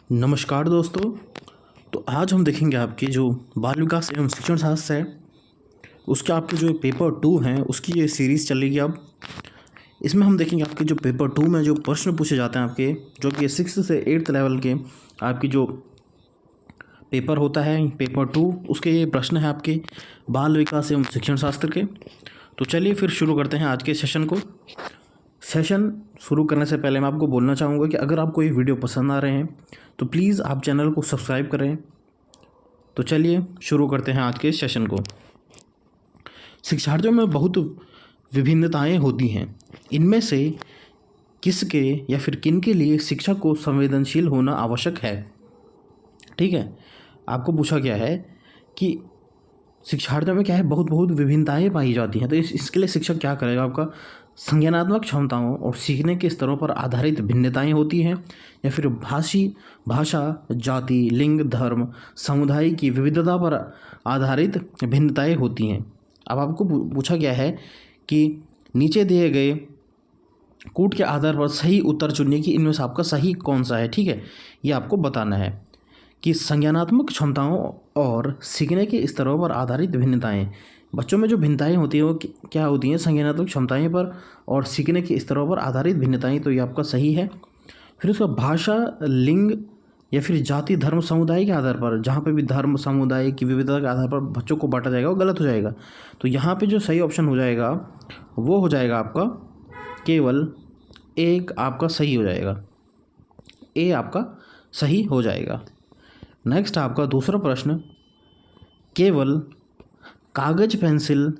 नमस्कार दोस्तों। तो आज हम देखेंगे आपकी जो बाल विकास एवं शिक्षण शास्त्र है उसके आपके जो पेपर 2 हैं उसकी ये सीरीज़ चलेगी। अब इसमें हम देखेंगे आपके जो पेपर 2 में जो प्रश्न पूछे जाते हैं आपके, जो कि 6 से 8th लेवल के आपकी जो पेपर होता है पेपर 2, उसके ये प्रश्न है आपके बाल विकास एवं शिक्षण शास्त्र के। तो चलिए फिर शुरू करते हैं आज के सेशन को। सेशन शुरू करने से पहले मैं आपको बोलना चाहूँगा कि अगर आपको ये वीडियो पसंद आ रहे हैं तो प्लीज़ आप चैनल को सब्सक्राइब करें। तो चलिए शुरू करते हैं आज के सेशन को। शिक्षार्थियों में बहुत विभिन्नताएं होती हैं। इनमें से किसके या फिर किन के लिए शिक्षक को संवेदनशील होना आवश्यक है? ठीक है, आपको पूछा गया है कि शिक्षार्थियों में क्या है, बहुत विभिन्नताएं पाई जाती हैं। तो इसके लिए शिक्षक क्या करेगा? आपका संज्ञानात्मक क्षमताओं और सीखने के स्तरों पर आधारित भिन्नताएं होती हैं या फिर भाषा, जाति, लिंग, धर्म, समुदाय की विविधता पर आधारित भिन्नताएं होती हैं। अब आपको पूछा गया है कि नीचे दिए गए कूट के आधार पर सही उत्तर चुनिए कि इनमें से आपका सही कौन सा है। ठीक है, ये आपको बताना है कि संज्ञानात्मक क्षमताओं और सीखने के स्तरों पर आधारित भिन्नताएं, बच्चों में जो भिन्नताएं होती हैं वो क्या होती हैं? संज्ञानात्मक क्षमताएं पर और सीखने के स्तरों पर आधारित भिन्नताएं, तो ये आपका सही है। फिर उसका भाषा, लिंग या फिर जाति, धर्म, समुदाय के आधार पर, जहाँ पे भी धर्म समुदाय की विविधता के आधार पर बच्चों को बांटा जाएगा वो गलत हो जाएगा। तो यहाँ पे जो सही ऑप्शन हो जाएगा वो हो जाएगा आपका केवल एक आपका सही हो जाएगा, ए आपका सही हो जाएगा। नेक्स्ट आपका दूसरा प्रश्न, केवल कागज पेंसिल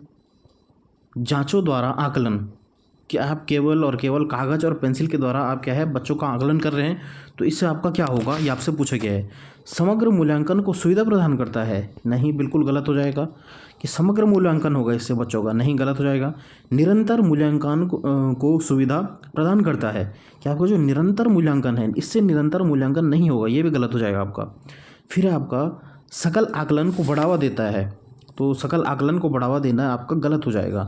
जांचों द्वारा आकलन, कि आप केवल और केवल कागज़ और पेंसिल के द्वारा आप क्या है बच्चों का आकलन कर रहे हैं, तो इससे आपका क्या होगा ये आपसे पूछा गया है। समग्र मूल्यांकन को सुविधा प्रदान करता है, नहीं, बिल्कुल गलत हो जाएगा। कि समग्र मूल्यांकन होगा इससे बच्चों का, नहीं, गलत हो जाएगा। निरंतर मूल्यांकन को सुविधा प्रदान करता है, कि आपका जो निरंतर मूल्यांकन है इससे निरंतर मूल्यांकन नहीं होगा, ये भी गलत हो जाएगा आपका। फिर आपका सकल आकलन को बढ़ावा देता है, तो सकल आकलन को बढ़ावा देना आपका गलत हो जाएगा।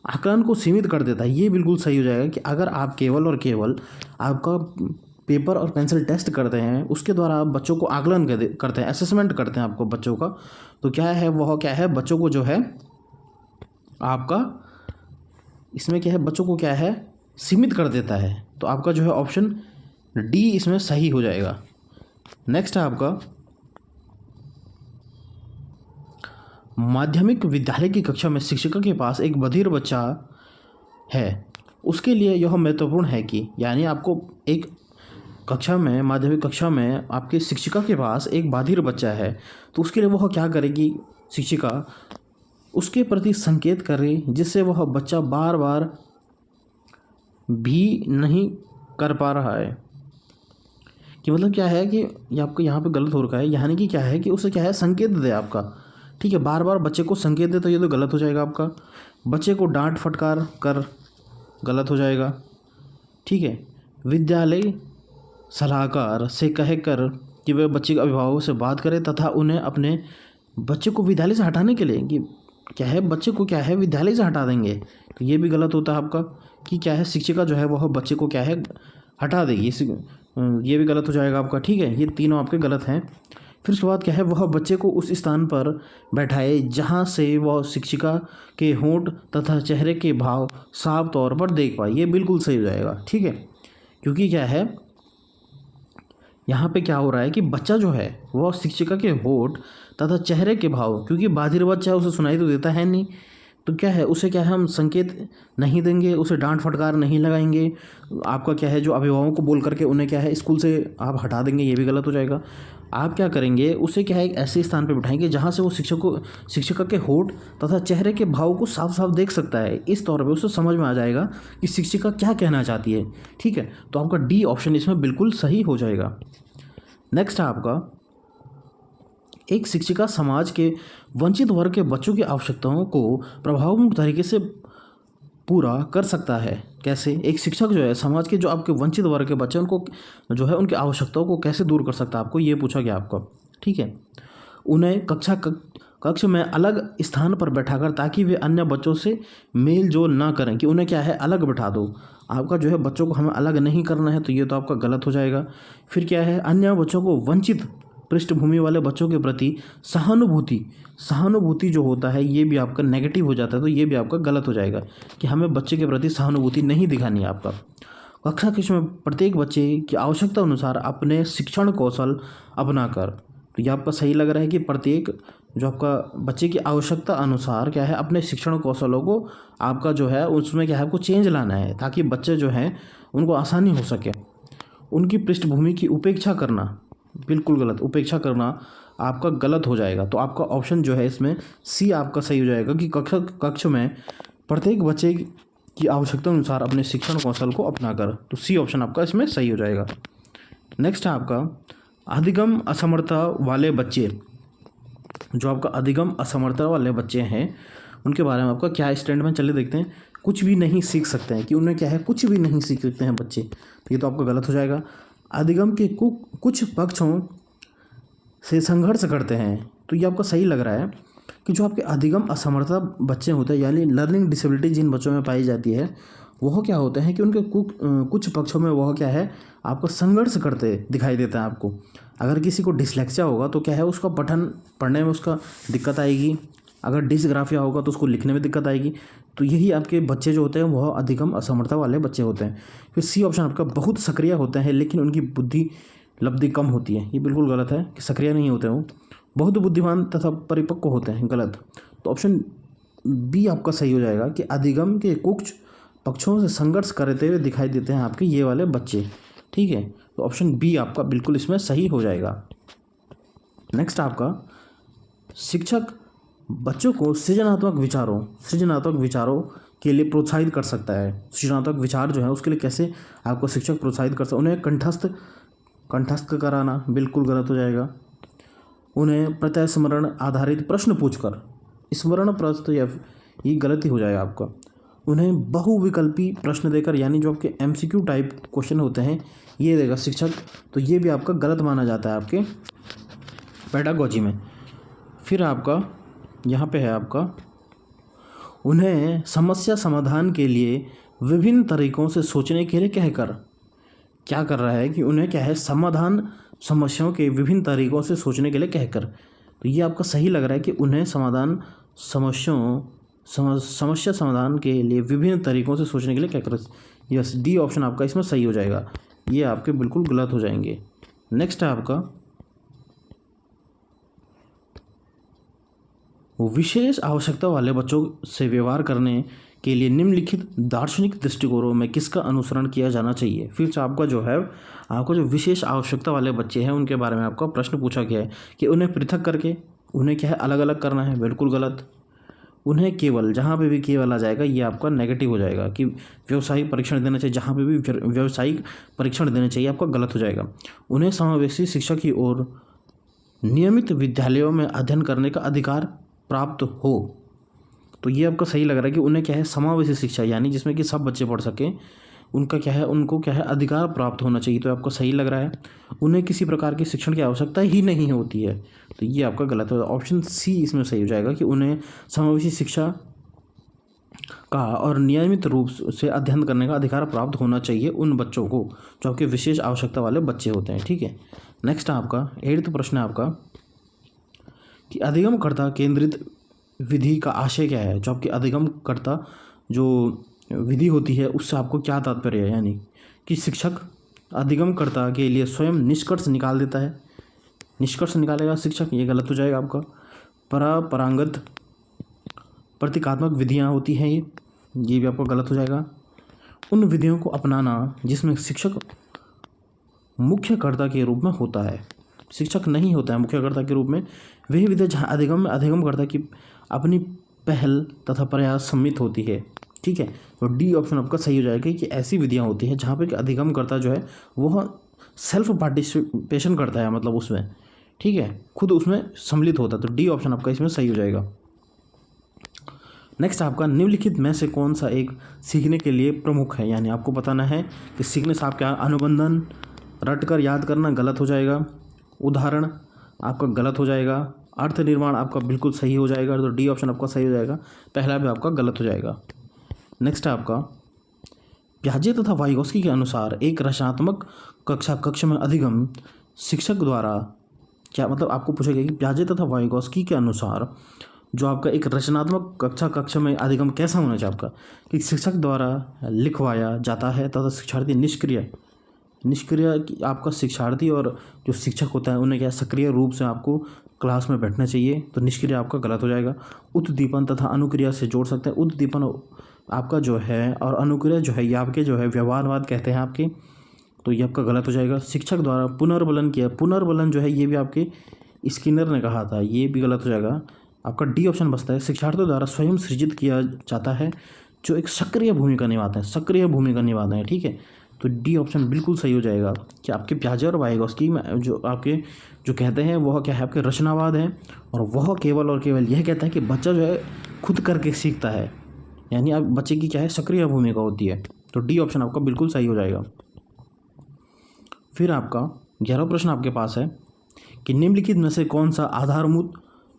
आकलन को सीमित कर देता है, ये बिल्कुल सही हो जाएगा। कि अगर आप केवल और केवल आपका पेपर और पेंसिल टेस्ट करते हैं, उसके द्वारा आप बच्चों को आकलन करते हैं, असेसमेंट करते हैं आपको बच्चों का, तो क्या है वह क्या है बच्चों को जो है आपका इसमें क्या है बच्चों को क्या है सीमित कर देता है। तो आपका जो है ऑप्शन डी इसमें सही हो जाएगा। नेक्स्ट है आपका माध्यमिक विद्यालय की कक्षा में शिक्षिका के पास एक बधिर बच्चा है, उसके लिए यह महत्वपूर्ण है कि, यानी आपको एक कक्षा में, माध्यमिक कक्षा में आपके शिक्षिका के पास एक बधिर बच्चा है, तो उसके लिए वह क्या करेगी शिक्षिका? उसके प्रति संकेत करे जिससे वह बच्चा बार बार भी नहीं कर पा रहा है। कि मतलब क्या है कि ये आपको यहाँ पे गलत हो रखा है, यानी कि क्या है कि उसे क्या है संकेत दे आपका। ठीक है, बार बार बच्चे को संकेत दे तो ये तो गलत हो जाएगा आपका। बच्चे को डांट फटकार कर, गलत हो जाएगा। ठीक है, विद्यालय सलाहकार से कहकर कि वे बच्चे के अभिभावकों से बात करें तथा उन्हें अपने बच्चे को विद्यालय से हटाने के लिए, कि क्या है बच्चे को क्या है विद्यालय से हटा देंगे, तो ये भी गलत होता है आपका। कि क्या है शिक्षिका जो है वह बच्चे को क्या है हटा देगी, ये भी गलत हो जाएगा आपका। ठीक है, ये तीनों आपके गलत हैं। फिर उसके बाद क्या है वह बच्चे को उस स्थान पर बैठाए जहाँ से वह शिक्षिका के होंठ तथा चेहरे के भाव साफ तौर पर देख पाए, ये बिल्कुल सही हो जाएगा। ठीक है, क्योंकि क्या है यहाँ पे क्या हो रहा है कि बच्चा जो है वह शिक्षिका के होंठ तथा चेहरे के भाव, क्योंकि बाधिर बच्चा है उसे सुनाई तो देता है नहीं, तो क्या है उसे क्या है हम संकेत नहीं देंगे, उसे डांट फटकार नहीं लगाएंगे, आपका क्या है जो अभिभावकों को बोल करके उन्हें क्या है स्कूल से आप हटा देंगे, ये भी गलत हो जाएगा। आप क्या करेंगे उसे क्या है एक ऐसे स्थान पर बिठाएंगे जहाँ से वो शिक्षिका के होंठ तथा चेहरे के भाव को साफ साफ देख सकता है। इस तौर पर उसे समझ में आ जाएगा कि शिक्षिका क्या कहना चाहती है। ठीक है, तो आपका डी ऑप्शन इसमें बिल्कुल सही हो जाएगा। नेक्स्ट है आपका, एक शिक्षिका समाज के वंचित वर्ग के बच्चों की आवश्यकताओं को प्रभावपूर्ण तरीके से पूरा कर सकता है। कैसे? एक शिक्षक जो है समाज के जो आपके वंचित वर्ग के बच्चे उनको जो है उनकी आवश्यकताओं को कैसे दूर कर सकता है, आपको ये पूछा गया आपका। ठीक है, उन्हें कक्ष में अलग स्थान पर बैठाकर, ताकि वे अन्य बच्चों से मेल जोल ना करें, कि उन्हें क्या है अलग बैठा दो। आपका जो है बच्चों को हमें अलग नहीं करना है, तो ये तो आपका गलत हो जाएगा। फिर क्या है, अन्य बच्चों को वंचित पृष्ठभूमि वाले बच्चों के प्रति सहानुभूति जो होता है ये भी आपका नेगेटिव हो जाता है, तो ये भी आपका गलत हो जाएगा कि हमें बच्चे के प्रति सहानुभूति नहीं दिखानी है आपका। कक्षा कक्ष में प्रत्येक बच्चे की आवश्यकता अनुसार अपने शिक्षण कौशल अपनाकर, तो ये आपका सही लग रहा है कि प्रत्येक जो आपका बच्चे की आवश्यकता अनुसार क्या है अपने शिक्षण कौशलों को आपका जो है उसमें क्या है आपको चेंज लाना है, ताकि बच्चे जो हैं उनको आसानी हो सके। उनकी पृष्ठभूमि की उपेक्षा करना बिल्कुल गलत, उपेक्षा करना आपका गलत हो जाएगा। तो आपका ऑप्शन जो है इसमें सी आपका सही हो जाएगा कि कक्ष में प्रत्येक बच्चे की आवश्यकता अनुसार अपने शिक्षण कौशल को अपनाकर, तो सी ऑप्शन आपका इसमें सही हो जाएगा। नेक्स्ट है आपका अधिगम असमर्थता वाले बच्चे। जो आपका अधिगम असमर्थता वाले बच्चे हैं उनके बारे में आपका क्या स्टेटमेंट, चलिए देखते हैं। कुछ भी नहीं सीख सकते हैं, कि उन्हें क्या है कुछ भी नहीं सीख सकते हैं बच्चे, तो ये तो आपका गलत हो जाएगा। अधिगम के कुछ पक्षों से संघर्ष करते हैं, तो ये आपका सही लग रहा है कि जो आपके अधिगम असमर्थता बच्चे होते हैं यानी लर्निंग डिसेबिलिटी जिन बच्चों में पाई जाती है वह क्या होते हैं कि उनके कुछ पक्षों में वह क्या है आपको संघर्ष करते दिखाई देता है आपको। अगर किसी को डिसलेक्सिया होगा तो क्या है उसका पढ़ने में उसका दिक्कत आएगी, अगर डिसग्राफिया होगा तो उसको लिखने में दिक्कत आएगी। तो यही आपके बच्चे जो होते हैं वह अधिगम असमर्थता वाले बच्चे होते हैं। फिर सी ऑप्शन आपका बहुत सक्रिय होते हैं लेकिन उनकी बुद्धि लब्धि कम होती है, ये बिल्कुल गलत है कि सक्रिय नहीं होते हो। बहुत बुद्धिमान तथा परिपक्व होते हैं, गलत। तो ऑप्शन बी आपका सही हो जाएगा कि अधिगम के कुछ पक्षों से संघर्ष करते हुए दिखाई देते हैं आपके ये वाले बच्चे, ठीक है। तो ऑप्शन बी आपका बिल्कुल इसमें सही हो जाएगा। नेक्स्ट आपका शिक्षक बच्चों को सृजनात्मक विचारों के लिए प्रोत्साहित कर सकता है। सृजनात्मक विचार जो है उसके लिए कैसे आपको शिक्षक प्रोत्साहित कर सकता है, उन्हें कंठस्थ कराना बिल्कुल गलत हो जाएगा। उन्हें प्रत्यय स्मरण आधारित प्रश्न पूछकर, स्मरण प्रश्न या ये गलती हो जाएगा आपका। उन्हें बहुविकल्पी प्रश्न देकर, यानी जो आपके MCQ टाइप क्वेश्चन होते हैं ये देगा शिक्षक, तो ये भी आपका गलत माना जाता है आपके पेडागोजी में। फिर आपका यहाँ पे है आपका उन्हें समस्या समाधान के लिए विभिन्न तरीकों से सोचने के लिए कहकर, क्या कर रहा है कि उन्हें क्या है समस्याओं के विभिन्न तरीकों से सोचने के लिए कहकर, तो ये आपका सही लग रहा है कि उन्हें समस्या समाधान के लिए विभिन्न तरीकों से सोचने के लिए कहकर। यस, डी ऑप्शन आपका इसमें सही हो जाएगा, ये आपके बिल्कुल गलत हो जाएंगे। नेक्स्ट है आपका विशेष आवश्यकता वाले बच्चों से व्यवहार करने के लिए निम्नलिखित दार्शनिक दृष्टिकोणों में किसका अनुसरण किया जाना चाहिए। फिर से आपका जो है आपको जो विशेष आवश्यकता वाले बच्चे हैं उनके बारे में आपका प्रश्न पूछा गया है कि उन्हें पृथक करके उन्हें क्या है अलग अलग करना है, बिल्कुल गलत। उन्हें केवल, जहाँ पे भी केवल आ जाएगा ये आपका नेगेटिव हो जाएगा कि व्यावसायिक परीक्षण देना चाहिए, जहाँ पे भी व्यावसायिक परीक्षण देना चाहिए आपका गलत हो जाएगा। उन्हें समावेशी शिक्षा की ओर नियमित विद्यालयों में अध्ययन करने का अधिकार प्राप्त हो, तो ये आपका सही लग रहा है कि उन्हें क्या है समावेशी शिक्षा यानी जिसमें कि सब बच्चे पढ़ सकें उनका क्या है उनको क्या है अधिकार प्राप्त होना चाहिए, तो आपको सही लग रहा है। उन्हें किसी प्रकार की शिक्षण की आवश्यकता ही नहीं होती है, तो ये आपका गलत है। ऑप्शन सी इसमें सही हो जाएगा कि उन्हें समावेशी शिक्षा का और नियमित रूप से अध्ययन करने का अधिकार प्राप्त होना चाहिए उन बच्चों को जो आपके विशेष आवश्यकता वाले बच्चे होते हैं, ठीक है। नेक्स्ट आपका 8वां प्रश्न है आपका कि अधिगमकर्ता केंद्रित विधि का आशय क्या है। जो आपकी अधिगमकर्ता जो विधि होती है उससे आपको क्या तात्पर्य है, यानी कि शिक्षक अधिगमकर्ता के लिए स्वयं निष्कर्ष निकाल देता है, निष्कर्ष निकालेगा शिक्षक, ये गलत हो जाएगा आपका। परंपरागत प्रतीकात्मक विधियाँ होती हैं ये भी आपको गलत हो जाएगा। उन विधियों को अपनाना जिसमें शिक्षक मुख्यकर्ता के रूप में होता है, शिक्षक नहीं होता है मुख्यकर्ता के रूप में, वही विधि जहाँ अधिगमकर्ता की अपनी पहल तथा प्रयास सम्मिलित होती है, ठीक है। तो डी ऑप्शन आपका सही हो जाएगा कि ऐसी विधियाँ होती हैं जहाँ पे अधिगमकर्ता जो है वह सेल्फ पार्टिसिपेशन करता है, मतलब उसमें, ठीक है, खुद उसमें सम्मिलित होता है, तो डी ऑप्शन आपका इसमें सही हो जाएगा। नेक्स्ट आपका निम्नलिखित में से कौन सा एक सीखने के लिए प्रमुख है, यानी आपको बताना है कि सीखने से आप क्या, अनुबंधन, रटकर याद करना गलत हो जाएगा, उदाहरण आपका गलत हो जाएगा, अर्थ निर्माण आपका बिल्कुल सही हो जाएगा, तो डी ऑप्शन आपका सही हो जाएगा, पहला भी आपका गलत हो जाएगा। नेक्स्ट है आपका पियाजे तथा वाइगोस्की के अनुसार एक रचनात्मक कक्ष में अधिगम शिक्षक द्वारा, क्या मतलब आपको पूछेगा कि पियाजे तथा वाइगोस्की के अनुसार जो आपका एक रचनात्मक कक्ष में अधिगम कैसा होना चाहिए आपका, कि शिक्षक द्वारा लिखवाया जाता है तथा शिक्षार्थी निष्क्रिय कि आपका शिक्षार्थी और जो शिक्षक होता है उन्हें क्या सक्रिय रूप से आपको क्लास में बैठना चाहिए, तो निष्क्रिय आपका गलत हो जाएगा। उद्दीपन तथा अनुक्रिया से जोड़ सकते हैं, उद्दीपन आपका जो है और अनुक्रिया जो है ये आपके जो है व्यवहारवाद कहते हैं आपके, तो ये आपका गलत हो जाएगा। शिक्षक द्वारा पुनर्बलन किया, पुनर्बलन जो है ये भी आपके स्किनर ने कहा था, ये भी गलत हो जाएगा। आपका डी ऑप्शन बचता है शिक्षार्थियों द्वारा स्वयं सृजित किया जाता है जो एक सक्रिय भूमिका निभाते हैं, ठीक है, तो डी ऑप्शन बिल्कुल सही हो जाएगा कि आपके पियाजे और वाइगोस्की में जो आपके जो कहते हैं वह क्या है, आपके रचनावाद है, और वह केवल और केवल यह कहता है कि बच्चा जो है खुद करके सीखता है, यानी आप बच्चे की क्या है सक्रिय भूमिका होती है, तो डी ऑप्शन आपका बिल्कुल सही हो जाएगा। फिर आपका 11वां प्रश्न आपके पास है कि निम्नलिखित में से कौन सा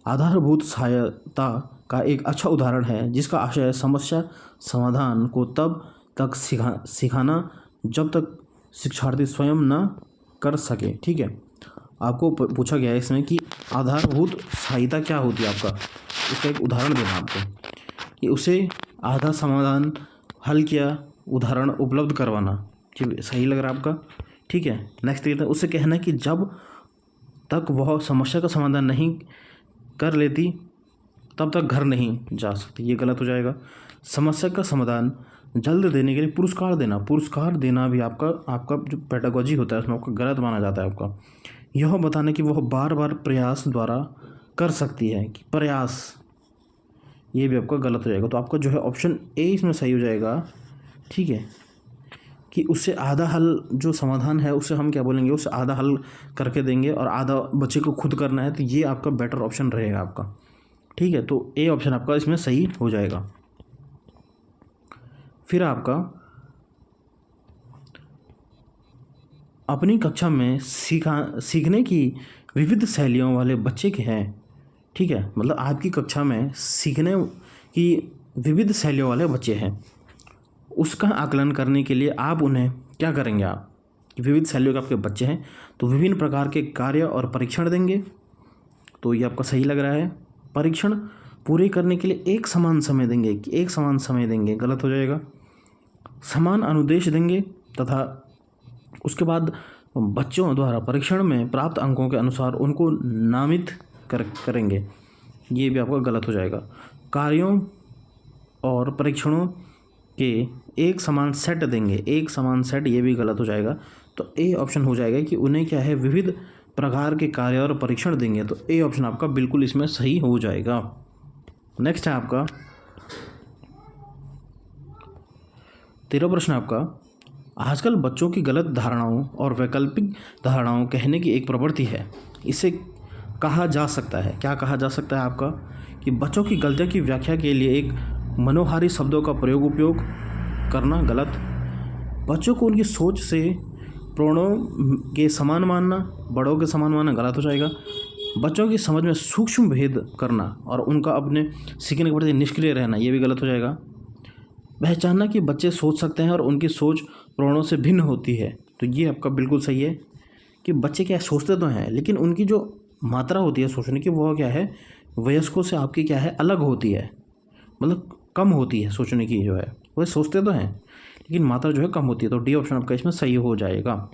आधारभूत सहायता का एक अच्छा उदाहरण है जिसका आशय समस्या समाधान को तब तक सिखाना जब तक शिक्षार्थी स्वयं न कर सके, ठीक है। आपको पूछा गया है इसमें कि आधारभूत सहायता क्या होती है आपका, इसका एक उदाहरण देना आपको, कि उसे आधा समाधान हल किया उदाहरण उपलब्ध करवाना, ठीक, सही लग रहा है आपका, ठीक है। नेक्स्ट देखते हैं, उससे कहना है कि जब तक वह समस्या का समाधान नहीं कर लेती तब तक घर नहीं जा सकती, ये गलत हो जाएगा। समस्या का समाधान जल्द देने के लिए पुरस्कार देना भी आपका जो पेडागोजी होता है उसमें आपका गलत माना जाता है। आपका यह बताना कि वह बार बार प्रयास द्वारा कर सकती है, कि प्रयास, ये भी आपका गलत हो जाएगा। तो आपका जो है ऑप्शन ए इसमें सही हो जाएगा, ठीक है, कि उससे आधा हल जो समाधान है उससे हम क्या बोलेंगे, उससे आधा हल करके देंगे और आधा बच्चे को खुद करना है, तो ये आपका बेटर ऑप्शन रहेगा आपका, ठीक है। तो ए ऑप्शन आपका इसमें सही हो जाएगा। फिर आपका अपनी कक्षा में सीखने की विविध शैलियों वाले बच्चे के हैं, ठीक है, मतलब आपकी कक्षा में सीखने की विविध शैलियों वाले बच्चे हैं, उसका आकलन करने के लिए आप उन्हें क्या करेंगे, आप विविध शैलियों के आपके बच्चे हैं तो विभिन्न प्रकार के कार्य और परीक्षण देंगे, तो ये आपका सही लग रहा है। परीक्षण पूरे करने के लिए एक समान समय देंगे, गलत हो जाएगा। समान अनुदेश देंगे तथा उसके बाद बच्चों द्वारा परीक्षण में प्राप्त अंकों के अनुसार उनको नामित करेंगे, ये भी आपका गलत हो जाएगा। कार्यों और परीक्षणों के एक समान सेट देंगे, ये भी गलत हो जाएगा। तो ए ऑप्शन हो जाएगा कि उन्हें क्या है विविध प्रकार के कार्य और परीक्षण देंगे, तो ए ऑप्शन आपका बिल्कुल इसमें सही हो जाएगा। नेक्स्ट है आपका 13वां प्रश्न आपका, आजकल बच्चों की गलत धारणाओं और वैकल्पिक धारणाओं कहने की एक प्रवृत्ति है, इसे कहा जा सकता है, क्या कहा जा सकता है आपका, कि बच्चों की गलतियों की व्याख्या के लिए एक मनोहारी शब्दों का उपयोग करना, गलत। बच्चों को उनकी सोच से प्राणों के समान मानना, बड़ों के समान मानना, गलत हो जाएगा। बच्चों की समझ में सूक्ष्म भेद करना और उनका अपने सीखने के प्रति निष्क्रिय रहना, ये भी गलत हो जाएगा। पहचानना कि बच्चे सोच सकते हैं और उनकी सोच प्राणों से भिन्न होती है, तो ये आपका बिल्कुल सही है कि बच्चे क्या सोचते तो हैं लेकिन उनकी जो मात्रा होती है सोचने की वो क्या है वयस्कों से आपकी क्या है अलग होती है, मतलब कम होती है सोचने की, जो है वह सोचते तो हैं लेकिन मात्रा जो है कम होती है, तो डी ऑप्शन आपका इसमें सही हो जाएगा।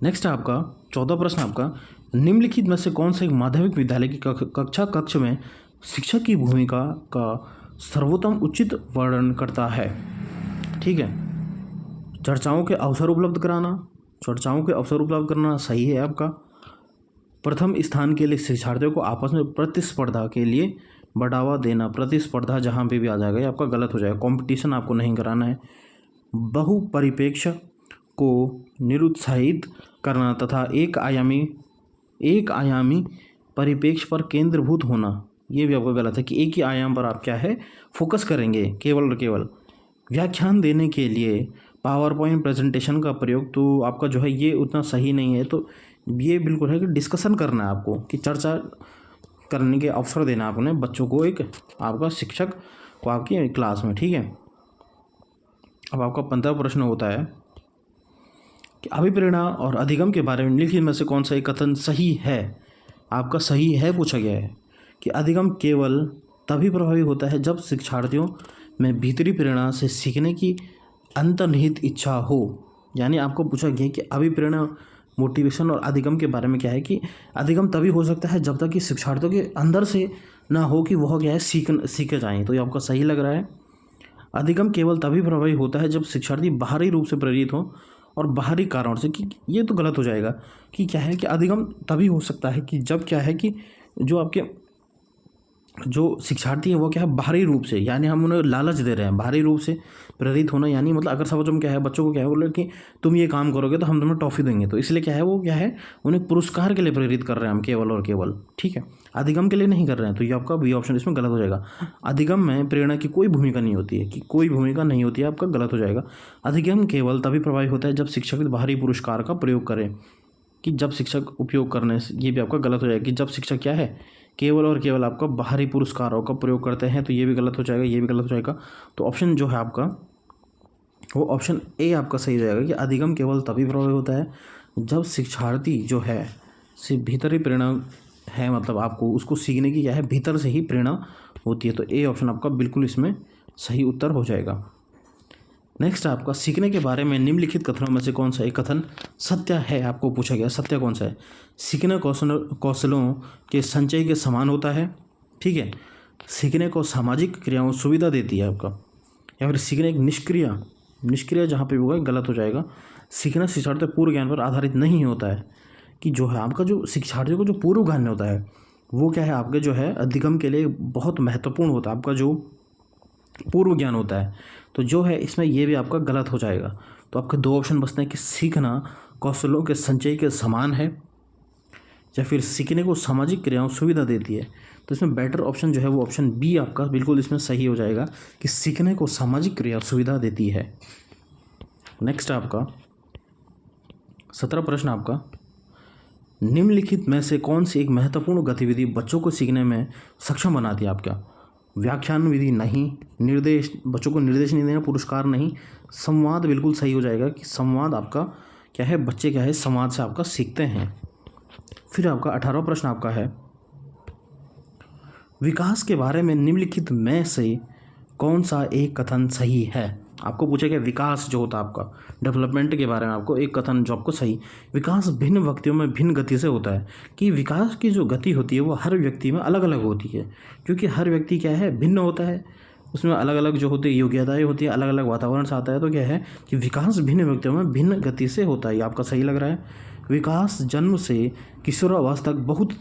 नेक्स्ट है आपका 14वां प्रश्न आपका, निम्नलिखित में से कौन सा एक माध्यमिक विद्यालय की कक्ष में शिक्षक की भूमिका का सर्वोत्तम उचित वर्णन करता है, ठीक है। चर्चाओं के अवसर उपलब्ध करना सही है आपका। प्रथम स्थान के लिए शिक्षार्थियों को आपस में प्रतिस्पर्धा के लिए बढ़ावा देना, प्रतिस्पर्धा जहाँ पे भी आ जाएगा ये आपका गलत हो जाएगा, कंपटीशन आपको नहीं कराना है। बहुपरिप्रेक्ष्य को निरुत्साहित करना तथा एक आयामी परिप्रेक्ष्य पर केंद्रीभूत होना, ये भी आपका गलत है कि एक ही आयाम पर आप क्या है फोकस करेंगे केवल और केवल। व्याख्यान देने के लिए पावर पॉइंट प्रेजेंटेशन का प्रयोग, तो आपका जो है ये उतना सही नहीं है, तो ये बिल्कुल है कि डिस्कशन करना है आपको, कि चर्चा करने के अवसर देना है आपने बच्चों को, एक आपका शिक्षक को आपकी क्लास में, ठीक है। अब आपका 15 प्रश्न होता है कि अभिप्रेरणा और अधिगम के बारे में निम्नलिखित में से कौन सा एक कथन सही है। आपका सही है पूछा गया है कि अधिगम केवल तभी प्रभावी होता है जब शिक्षार्थियों में भीतरी प्रेरणा से सीखने की अंतर्निहित इच्छा हो। यानी आपको पूछा गया कि अभिप्रेरणा, मोटिवेशन और अधिगम के बारे में क्या है कि अधिगम तभी हो सकता है जब तक कि शिक्षार्थियों के अंदर से ना हो कि वह क्या है सीखे जाएँ। तो ये आपका सही लग रहा है। अधिगम केवल तभी प्रभावी होता है जब शिक्षार्थी बाहरी रूप से प्रेरित हो और बाहरी कारण से, कि ये तो गलत हो जाएगा कि क्या है कि अधिगम तभी हो सकता है कि जब क्या है कि जो आपके जो शिक्षार्थी है वो क्या है बाहरी रूप से, यानी हम उन्हें लालच दे रहे हैं बाहरी रूप से प्रेरित होना। यानी मतलब अगर सपोज हम क्या है बच्चों को क्या है बोले कि तुम ये काम करोगे तो हम तुम्हें टॉफ़ी देंगे, तो इसलिए क्या है वो क्या है उन्हें पुरस्कार के लिए प्रेरित कर रहे हैं हम केवल और केवल, ठीक है। अधिगम के लिए नहीं कर रहे हैं। तो ये आपका बी ऑप्शन इसमें गलत हो जाएगा। अधिगम में प्रेरणा की कोई भूमिका नहीं होती है, कि कोई भूमिका नहीं होती है, आपका गलत हो जाएगा। अधिगम केवल तभी प्रभावी होता है जब शिक्षक बाहरी पुरस्कार का प्रयोग करें, कि जब शिक्षक उपयोग करने से, ये भी आपका गलत हो जाएगा कि जब शिक्षक क्या है केवल और केवल आपका बाहरी पुरस्कारों का प्रयोग करते हैं, तो ये भी गलत हो जाएगा, ये भी गलत हो जाएगा। तो ऑप्शन जो है आपका वो ऑप्शन ए आपका सही हो जाएगा कि अधिगम केवल तभी प्रभावी होता है जब शिक्षार्थी जो है से भीतरी प्रेरणा है, मतलब आपको उसको सीखने की क्या है भीतर से ही प्रेरणा होती है। तो ए ऑप्शन आपका बिल्कुल इसमें सही उत्तर हो जाएगा। नेक्स्ट आपका सीखने के बारे में निम्नलिखित कथनों में से कौन सा एक कथन सत्य है। आपको पूछा गया सत्य कौन सा है। सीखने कौशलों के संचय के समान होता है, ठीक है। सीखने को सामाजिक क्रियाओं सुविधा देती है आपका, या फिर सीखने एक निष्क्रिय जहाँ पे होगा गलत हो जाएगा। सीखना शिक्षार्थी पूर्व ज्ञान पर आधारित नहीं होता है, कि जो है आपका जो शिक्षार्थियों को जो पूर्व ज्ञान होता है वो क्या है आपके जो है अधिगम के लिए बहुत महत्वपूर्ण होता है, आपका जो पूर्व ज्ञान होता है। तो जो है इसमें ये भी आपका गलत हो जाएगा। तो आपके दो ऑप्शन बचते हैं कि सीखना कौशलों के संचय के समान है, या फिर सीखने को सामाजिक क्रियाओं सुविधा देती है। तो इसमें बेटर ऑप्शन जो है वो ऑप्शन बी आपका बिल्कुल इसमें सही हो जाएगा कि सीखने को सामाजिक क्रिया सुविधा देती है। नेक्स्ट आपका 17 प्रश्न आपका, निम्नलिखित में से कौन सी एक महत्वपूर्ण गतिविधि बच्चों को सीखने में सक्षम बनाती है। आपका व्याख्यान विधि नहीं, निर्देश बच्चों को निर्देश नहीं देना, पुरस्कार नहीं, संवाद बिल्कुल सही हो जाएगा कि संवाद आपका क्या है बच्चे क्या है संवाद से आपका सीखते हैं। फिर आपका 18वां प्रश्न आपका है, विकास के बारे में निम्नलिखित में से कौन सा एक कथन सही है। आपको पूछा गया विकास जो होता है आपका डेवलपमेंट के बारे में आपको एक कथन जो आपको सही। विकास भिन्न व्यक्तियों में भिन्न गति से होता है, कि विकास की जो गति होती है वो हर व्यक्ति में अलग अलग होती है, क्योंकि हर व्यक्ति क्या है भिन्न होता है, उसमें अलग अलग जो होती है योग्यताएं होती है, अलग अलग वातावरण से आता है। तो क्या है कि विकास भिन्न व्यक्तियों में भिन्न गति से होता है। ये आपका सही लग रहा है। विकास जन्म से किशोरावस्था तक बहुत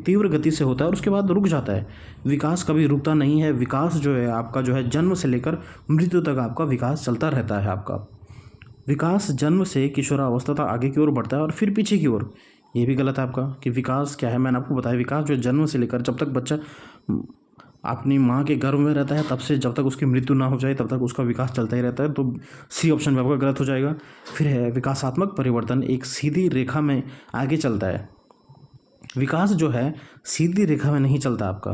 तीव्र गति से होता है और उसके बाद रुक जाता है। विकास कभी रुकता नहीं है। विकास जो है आपका जो है जन्म से लेकर मृत्यु तक आपका विकास चलता रहता है। आपका विकास जन्म से किशोरावस्था तक आगे की ओर बढ़ता है और फिर पीछे की ओर। ये भी गलत है आपका कि विकास क्या है, मैंने आपको बताया विकास जो जन्म से लेकर जब तक बच्चा अपनी माँ के गर्भ में रहता है तब से जब तक उसकी मृत्यु ना हो जाए तब तक उसका विकास चलता ही रहता है। तो सी ऑप्शन में आपका गलत हो जाएगा। फिर है विकासात्मक परिवर्तन एक सीधी रेखा में आगे चलता है। विकास जो है सीधी रेखा में नहीं चलता आपका,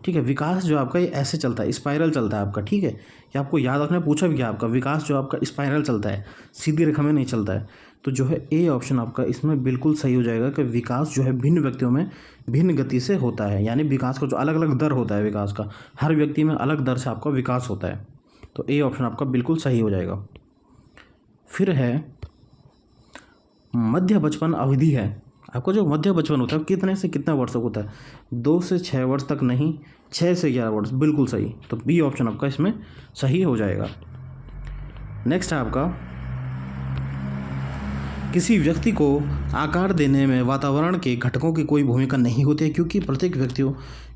ठीक है। विकास जो आपका ये ऐसे चलता है, स्पाइरल चलता है आपका, ठीक है। ये आपको याद रखना, पूछा भी क्या आपका विकास जो आपका स्पाइरल चलता है, सीधी रेखा में नहीं चलता है। तो जो है ए ऑप्शन आपका इसमें बिल्कुल सही हो जाएगा कि विकास जो है भिन्न व्यक्तियों में भिन्न गति से होता है। यानी विकास का जो अलग अलग दर होता है विकास का, हर व्यक्ति में अलग दर से आपका विकास होता है। तो ए ऑप्शन आपका बिल्कुल सही हो जाएगा। फिर है मध्य बचपन अवधि है। आपको जो मध्य बचपन होता है कितने से कितना वर्ष तक होता है, 2 से 6 वर्ष तक नहीं, 6 से 11 वर्ष, बिल्कुल सही। तो बी ऑप्शन आपका इसमें सही हो जाएगा। नेक्स्ट है आपका किसी व्यक्ति को आकार देने में वातावरण के घटकों की कोई भूमिका नहीं होती है, क्योंकि प्रत्येक व्यक्तियों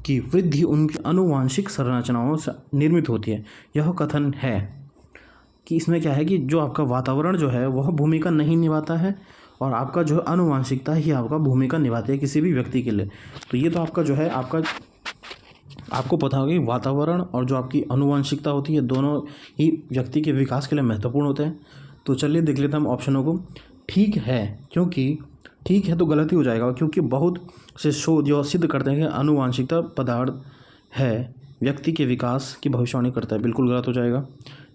की वृद्धि उनकी आनुवांशिक संरचनाओं से निर्मित होती है। यह कथन है कि इसमें क्या है कि जो आपका वातावरण जो है वह भूमिका नहीं निभाता है और आपका जो आनुवांशिकता ही आपका भूमिका निभाती है किसी भी व्यक्ति के लिए। तो ये तो आपका जो है आपको पता होगा कि वातावरण और जो आपकी आनुवांशिकता होती है दोनों ही व्यक्ति के विकास के लिए महत्वपूर्ण होते हैं। तो चलिए देख लेते हैं हम ऑप्शनों को। ठीक है, क्योंकि ठीक है तो गलत ही हो जाएगा, क्योंकि बहुत से शोध जो सिद्ध करते हैं कि आनुवांशिकता पदार्थ है व्यक्ति के विकास की भविष्यवाणी करता है, बिल्कुल गलत हो जाएगा।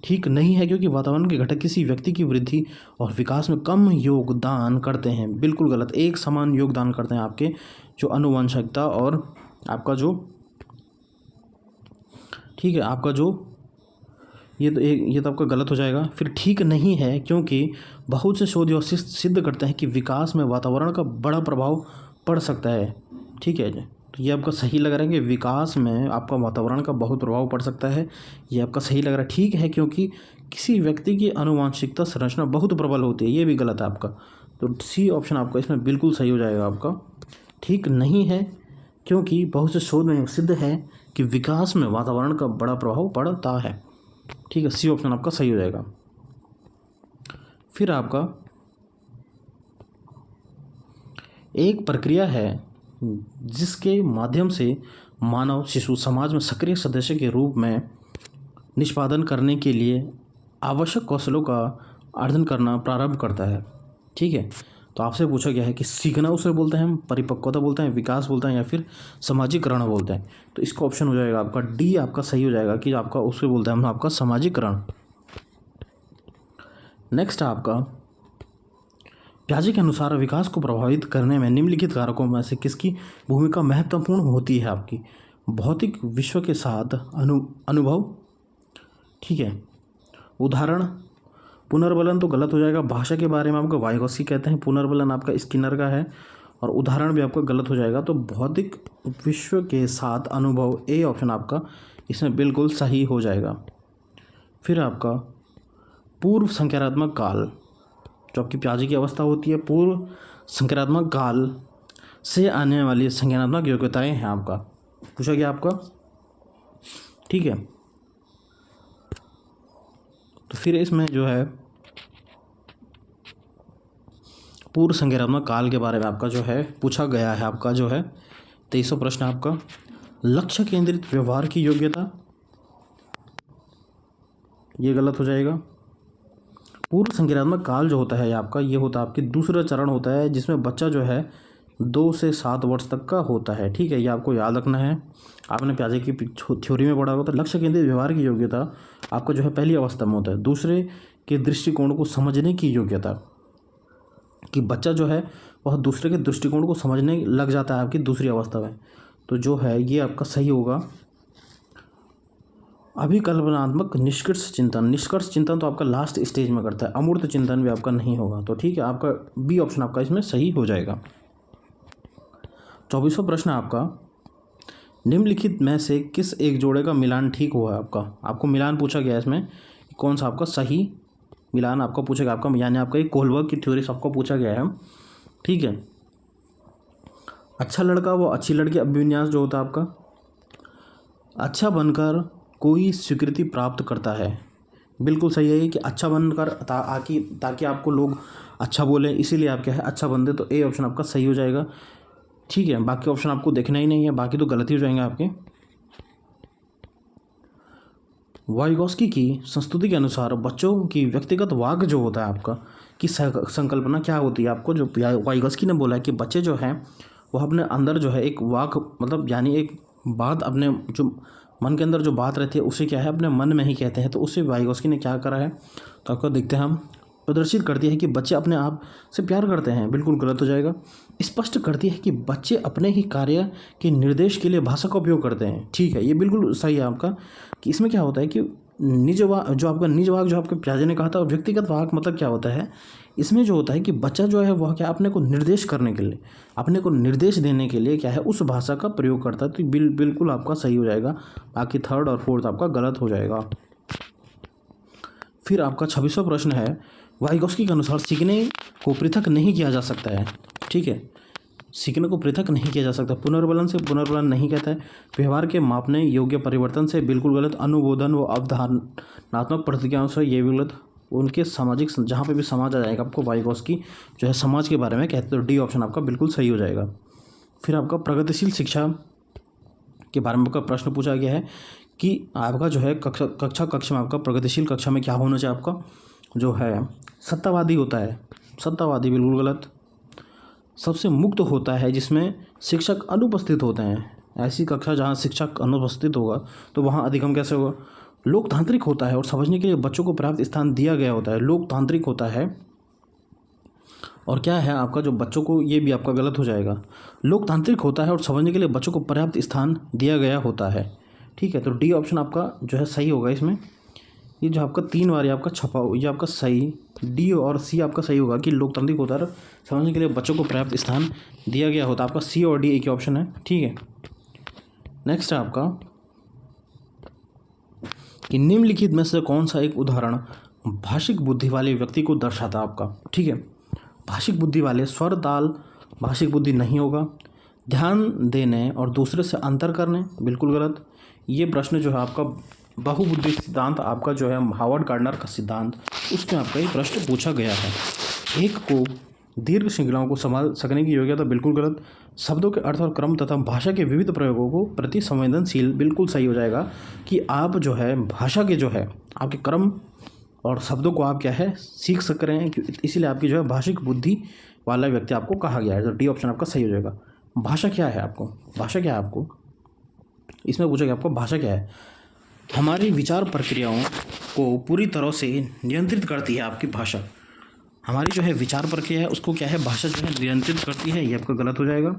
ठीक नहीं है, क्योंकि वातावरण के घटक किसी व्यक्ति की वृद्धि और विकास में कम योगदान करते हैं, बिल्कुल गलत। एक समान योगदान करते हैं आपके जो आनुवंशिकता और आपका जो, ठीक है, आपका जो ये तो आपका गलत हो जाएगा। फिर ठीक नहीं है, क्योंकि बहुत से शोध यह सिद्ध करते हैं कि विकास में वातावरण का बड़ा प्रभाव पड़ सकता है। ठीक है, तो ये आपका सही लग रहा है कि विकास में आपका वातावरण का बहुत प्रभाव पड़ सकता है, ये आपका सही लग रहा है। ठीक है, क्योंकि किसी व्यक्ति की आनुवंशिकता संरचना बहुत प्रबल होती है, ये भी गलत है आपका। तो सी ऑप्शन आपका इसमें बिल्कुल सही हो जाएगा आपका। ठीक नहीं है, क्योंकि बहुत से शोध में सिद्ध है कि विकास में वातावरण का बड़ा प्रभाव पड़ता है। ठीक है, सी ऑप्शन आपका सही हो जाएगा। फिर आपका एक प्रक्रिया है जिसके माध्यम से मानव शिशु समाज में सक्रिय सदस्य के रूप में निष्पादन करने के लिए आवश्यक कौशलों का अर्जन करना प्रारंभ करता है। ठीक है, तो आपसे पूछा गया है कि सीखना उसे बोलते हैं, परिपक्वता बोलते हैं, विकास बोलते हैं, या फिर सामाजिकरण बोलते हैं। तो इसका ऑप्शन हो जाएगा आपका डी आपका सही हो जाएगा कि आपका उसे बोलते हैं हम आपका सामाजिकरण। नेक्स्ट आपका पियाजे के अनुसार विकास को प्रभावित करने में निम्नलिखित कारकों में से किसकी भूमिका महत्वपूर्ण होती है आपकी? भौतिक विश्व के साथ अनुभव, ठीक है, उदाहरण, पुनर्बलन तो गलत हो जाएगा। भाषा के बारे में आपका वाइगोस्की कहते हैं, पुनर्बलन आपका स्किनर का है, और उदाहरण भी आपका गलत हो जाएगा। तो भौतिक विश्व के साथ अनुभव, ए ऑप्शन आपका इसमें बिल्कुल सही हो जाएगा। फिर आपका पूर्व संख्यात्मक काल, जो आपकी पियाजे की अवस्था होती है, पूर्व संख्यात्मक काल से आने वाली संज्ञानात्मक योग्यताएं हैं आपका, पूछा गया आपका। ठीक है, तो फिर इसमें जो है पूर्व संज्ञानात्मक काल के बारे में आपका जो है पूछा गया है आपका जो है 23वां प्रश्न आपका लक्ष्य केंद्रित व्यवहार की योग्यता, ये गलत हो जाएगा। पूर्व संज्ञानात्मक काल जो होता है आपका, ये होता है आपकी दूसरा चरण होता है जिसमें बच्चा जो है 2 से 7 वर्ष तक का होता है। ठीक है, ये आपको याद रखना है, आपने पियाजे की थ्योरी में पढ़ा होगा। तो लक्ष्य केंद्रित व्यवहार की योग्यता आपका जो है पहली अवस्था में होता है। दूसरे के दृष्टिकोण को समझने की योग्यता, कि बच्चा जो है वह दूसरे के दृष्टिकोण को समझने लग जाता है आपकी दूसरी अवस्था में, तो जो है ये आपका सही होगा। अभिकल्पनात्मक निष्कर्ष चिंतन तो आपका लास्ट स्टेज में करता है, अमूर्त चिंतन भी आपका नहीं होगा। तो ठीक है, आपका बी ऑप्शन आपका इसमें सही हो जाएगा। 24वां प्रश्न आपका निम्नलिखित में से किस एक जोड़े का मिलान ठीक हुआ है आपका? आपको मिलान पूछा गया है इसमें, कौन सा आपका सही मिलान आपका पूछेगा आपका, यानी आपका एक कोहलबर्ग की थ्योरी से आपको पूछा गया है। ठीक है, अच्छा लड़का वो अच्छी लड़की अभिविन्यास जो होता है आपका, अच्छा बनकर कोई स्वीकृति प्राप्त करता है, बिल्कुल सही है कि अच्छा बनकर ताकि आपको लोग अच्छा बोले, इसीलिए आप क्या है अच्छा बनते, तो ए ऑप्शन आपका सही हो जाएगा। ठीक है, बाकी ऑप्शन आपको देखना ही नहीं है, बाकी तो गलत ही हो जाएंगे आपके। वाइगोस्की की संस्तुति के अनुसार बच्चों की व्यक्तिगत वाक जो होता है आपका की संकल्पना क्या होती है? आपको जो वाइगोस्की ने बोला है कि बच्चे जो हैं वह अपने अंदर जो है एक वाक, मतलब यानी एक बात, अपने जो मन के अंदर जो बात रहती है उसे क्या है अपने मन में ही कहते हैं। तो उससे वाइगोस्की ने क्या करा है, तो आपको देखते हैं हम, प्रदर्शित करती है कि बच्चे अपने आप से प्यार करते हैं, बिल्कुल गलत हो जाएगा। स्पष्ट करती है कि बच्चे अपने ही कार्य के निर्देश के लिए भाषा का उपयोग करते हैं। ठीक है, ये बिल्कुल सही है आपका, कि इसमें क्या होता है कि निज वाक जो आपके पियाजे ने कहा था, व्यक्तिगत वाक मतलब क्या होता है, इसमें जो होता है कि बच्चा जो है वह क्या अपने को निर्देश करने के लिए, अपने को निर्देश देने के लिए क्या है उस भाषा का प्रयोग करता है। तो बिल्कुल आपका सही हो जाएगा, बाकी थर्ड और फोर्थ आपका गलत हो जाएगा। फिर आपका 26वां प्रश्न है वाइगोस्की के अनुसार सीखने को पृथक नहीं किया जा सकता है। ठीक है, सीखने को पृथक नहीं किया जा सकता। पुनर्बलन से पुनर्बलन नहीं कहता है। व्यवहार के मापने योग्य परिवर्तन से बिल्कुल गलत। अनुबोधन व अवधारणात्मक प्रतिक्रियाओं से ये भी गलत। उनके सामाजिक, जहाँ पे भी समाज आ जाएगा आपको वाइगोस्की जो है समाज के बारे में कहते हैं, तो डी ऑप्शन आपका बिल्कुल सही हो जाएगा। फिर आपका प्रगतिशील शिक्षा के बारे में आपका प्रश्न पूछा गया है कि आपका जो है कक्षा में आपका प्रगतिशील कक्षा में क्या होना चाहिए? आपका जो है सत्तावादी होता है, सत्तावादी बिल्कुल गलत। सबसे मुक्त होता है जिसमें शिक्षक अनुपस्थित होते हैं। ऐसी कक्षा जहाँ शिक्षक अनुपस्थित होगा तो वहाँ अधिगम कैसे होगा। लोकतांत्रिक होता है और समझने के लिए बच्चों को पर्याप्त स्थान दिया गया होता है। लोकतांत्रिक होता है और क्या है आपका जो बच्चों को, ये भी आपका गलत हो जाएगा। लोकतांत्रिक होता है और समझने के लिए बच्चों को पर्याप्त स्थान दिया गया होता है। ठीक है, तो डी ऑप्शन आपका जो है सही होगा। इसमें ये जो आपका 3 बार ये आपका छपा हो, ये आपका सही, डी और सी आपका सही होगा कि लोकतांत्रिक होता है समझने के लिए बच्चों को पर्याप्त स्थान दिया गया होता है। आपका सी और डी एक ही ऑप्शन है। ठीक है, नेक्स्ट है आपका कि निम्नलिखित में से कौन सा एक उदाहरण भाषिक बुद्धि वाले व्यक्ति को दर्शाता है आपका। ठीक है, भाषिक बुद्धि वाले, स्वर ताल भाषिक बुद्धि नहीं होगा। ध्यान देने और दूसरे से अंतर करने, बिल्कुल गलत। ये प्रश्न जो है आपका बहुबुद्धि सिद्धांत, आपका जो है हावर्ड गार्डनर का सिद्धांत, उसमें आपका ये प्रश्न पूछा गया है। एक को दीर्घ श्रृंखलाओं को संभाल सकने की योग्यता, बिल्कुल गलत। शब्दों के अर्थ और क्रम तथा भाषा के विविध प्रयोगों को प्रति संवेदनशील, बिल्कुल सही हो जाएगा कि आप जो है भाषा के जो है आपके क्रम और शब्दों को आप क्या है सीख सक रहे हैं, इसीलिए आपकी जो है भाषिक बुद्धि वाला व्यक्ति आपको कहा गया है। तो डी ऑप्शन आपका सही हो जाएगा। भाषा क्या है आपको, भाषा क्या है आपको इसमें पूछा गया, आपको भाषा क्या है। हमारी विचार प्रक्रियाओं को पूरी तरह से नियंत्रित करती है आपकी भाषा। हमारी जो है विचार प्रक्रिया है उसको क्या है भाषा जो है नियंत्रित करती है, ये आपका गलत हो जाएगा।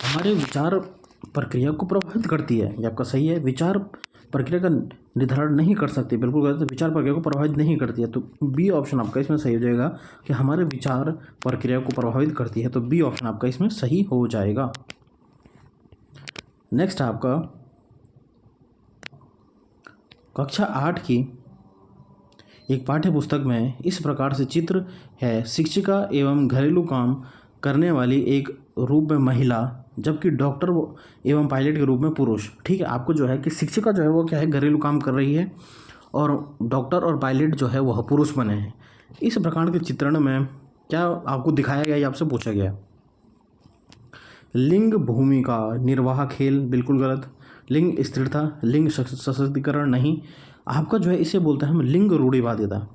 हमारे विचार प्रक्रिया को प्रभावित करती है, ये आपका सही है। विचार प्रक्रिया का निर्धारण नहीं कर सकती, बिल्कुल गलत। विचार प्रक्रिया को प्रभावित नहीं करती है, तो बी ऑप्शन आपका इसमें सही हो जाएगा कि हमारे विचार प्रक्रिया को प्रभावित करती है, तो बी ऑप्शन आपका इसमें सही हो जाएगा। नेक्स्ट है आपका कक्षा 8 की एक पाठ्य पुस्तक में इस प्रकार से चित्र है। शिक्षिका एवं घरेलू काम करने वाली एक रूप में महिला, जबकि डॉक्टर एवं पायलट के रूप में पुरुष। ठीक है, आपको जो है कि शिक्षिका जो है वो क्या है घरेलू काम कर रही है और डॉक्टर और पायलट जो है वह पुरुष बने हैं। इस प्रकार के चित्रण में क्या आपको दिखाया गया, ये आपसे पूछा गया। लिंग भूमिका निर्वाह खेल, बिल्कुल गलत। लिंग स्थिरता, लिंग सशक्तिकरण नहीं। आपका जो है इसे बोलते हैं हम लिंग रूढ़िवादिता,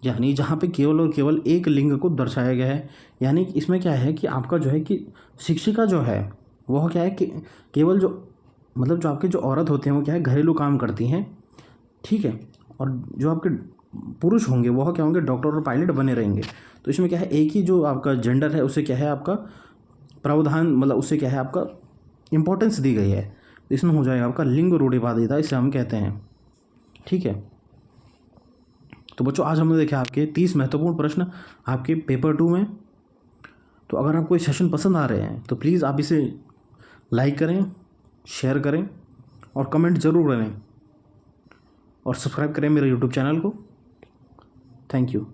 यानी जहाँ पे केवल और केवल एक लिंग को दर्शाया गया है। यानी इसमें क्या है कि आपका जो है कि शिक्षिका जो है वह क्या है कि केवल जो मतलब जो आपके जो औरत होते हैं वो क्या है घरेलू काम करती हैं। ठीक है, और जो आपके पुरुष होंगे वह क्या होंगे डॉक्टर और पायलट बने रहेंगे। तो इसमें क्या है एक ही जो आपका जेंडर है उसे क्या है आपका प्रावधान, मतलब उससे क्या है आपका इम्पोर्टेंस दी गई है। इसमें हो जाएगा आपका लिंग रूढ़िवादिता, इसे हम कहते हैं। ठीक है, तो बच्चों आज हमने देखा आपके 30 महत्वपूर्ण प्रश्न आपके पेपर 2 में। तो अगर आपको ये सेशन पसंद आ रहे हैं तो प्लीज़ आप इसे लाइक करें, शेयर करें और कमेंट ज़रूर करें और सब्सक्राइब करें मेरे यूट्यूब चैनल को। Thank you.